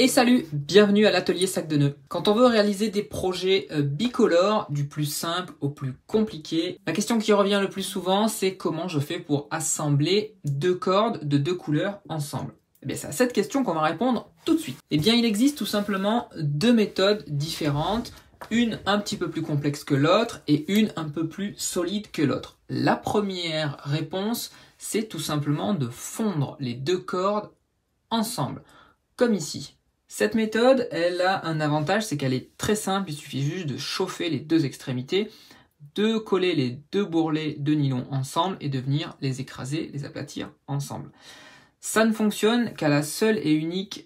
Et salut, bienvenue à l'atelier sac de nœuds. Quand on veut réaliser des projets bicolores, du plus simple au plus compliqué, la question qui revient le plus souvent, c'est comment je fais pour assembler deux cordes de deux couleurs ensemble. Eh bien, c'est à cette question qu'on va répondre tout de suite. Eh bien, il existe tout simplement deux méthodes différentes, une un petit peu plus complexe que l'autre et une un peu plus solide que l'autre. La première réponse, c'est tout simplement de fondre les deux cordes ensemble, comme ici. Cette méthode, elle a un avantage, c'est qu'elle est très simple, il suffit juste de chauffer les deux extrémités, de coller les deux bourrelets de nylon ensemble et de venir les écraser, les aplatir ensemble. Ça ne fonctionne qu'à la seule et unique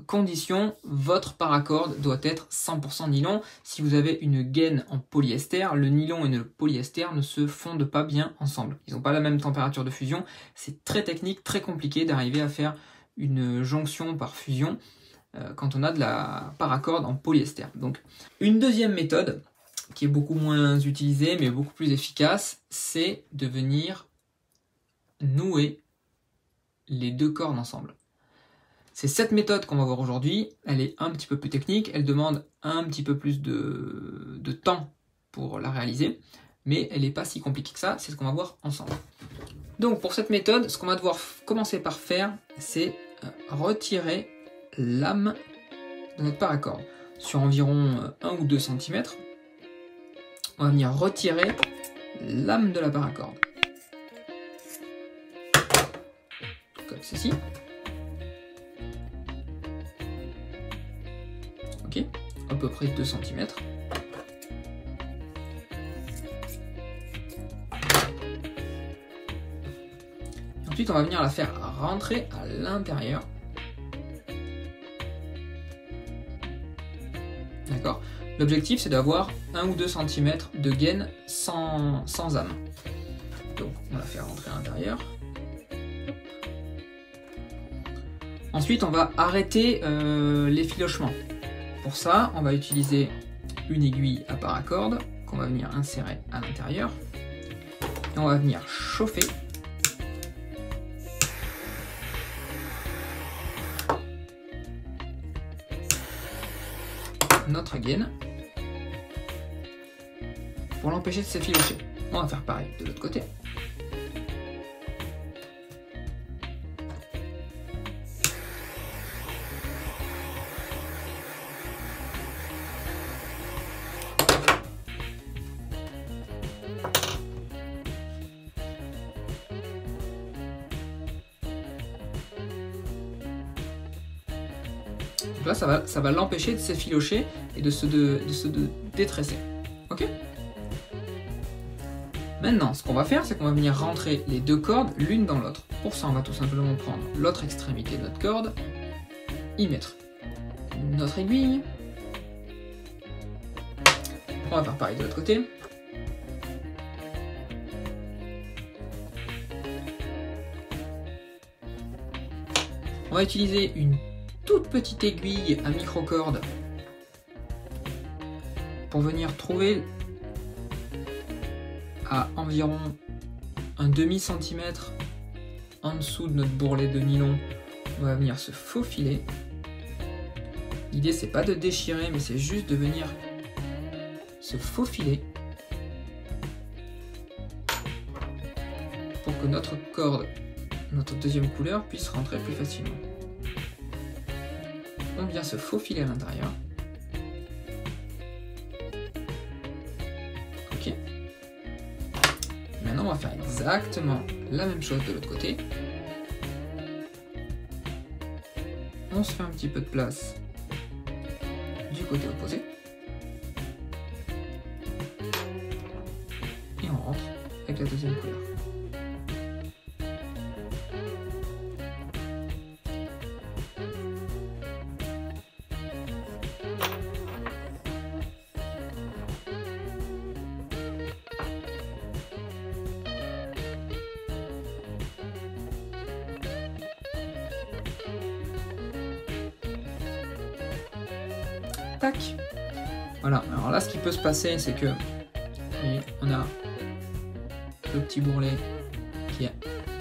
condition, votre paracorde doit être 100% nylon. Si vous avez une gaine en polyester, le nylon et le polyester ne se fondent pas bien ensemble. Ils n'ont pas la même température de fusion, c'est très technique, très compliqué d'arriver à faire une jonction par fusion quand on a de la paracorde en polyester. Donc, une deuxième méthode qui est beaucoup moins utilisée mais beaucoup plus efficace, c'est de venir nouer les deux cordes ensemble. C'est cette méthode qu'on va voir aujourd'hui. Elle est un petit peu plus technique, elle demande un petit peu plus de temps pour la réaliser, mais elle n'est pas si compliquée que ça, c'est ce qu'on va voir ensemble. Donc pour cette méthode, ce qu'on va devoir commencer par faire, c'est retirer l'âme de notre paracorde. Sur environ 1 ou 2 cm, on va venir retirer l'âme de la paracorde. Comme ceci. Ok, à peu près 2 cm. Ensuite, on va venir la faire rentrer à l'intérieur. D'accord. L'objectif, c'est d'avoir 1 ou 2 cm de gaine sans âme. Donc, on va la faire rentrer à l'intérieur. Ensuite, on va arrêter l'effilochement. Pour ça, on va utiliser une aiguille à paracorde qu'on va venir insérer à l'intérieur. Et on va venir chauffer notre gaine pour l'empêcher de s'effilocher. On va faire pareil de l'autre côté. Donc là, ça va l'empêcher de s'effilocher et de se détresser. Ok? Maintenant, ce qu'on va faire, c'est qu'on va venir rentrer les deux cordes l'une dans l'autre. Pour ça, on va tout simplement prendre l'autre extrémité de notre corde, y mettre notre aiguille. On va faire pareil de l'autre côté. On va utiliser une toute petite aiguille à microcorde pour venir trouver à environ un demi-centimètre en dessous de notre bourrelet de nylon. On va venir se faufiler. L'idée, c'est pas de déchirer, mais c'est juste de venir se faufiler pour que notre corde, notre deuxième couleur, puisse rentrer plus facilement. On vient se faufiler à l'intérieur. Ok. Maintenant, on va faire exactement la même chose de l'autre côté. On se fait un petit peu de place du côté opposé. Et on rentre avec la deuxième couleur. Tac. Voilà, alors là ce qui peut se passer, c'est que vous voyez, on a le petit bourrelet qui est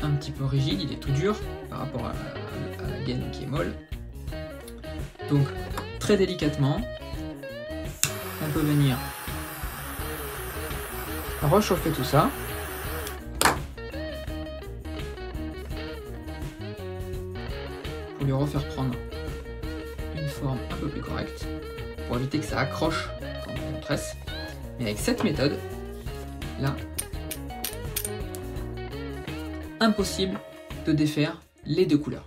un petit peu rigide, il est tout dur par rapport à la gaine qui est molle. Donc très délicatement, on peut venir rechauffer tout ça. Pour lui refaire prendre une forme un peu plus correcte, pour éviter que ça accroche quand on tresse. Mais avec cette méthode, là, impossible de défaire les deux couleurs.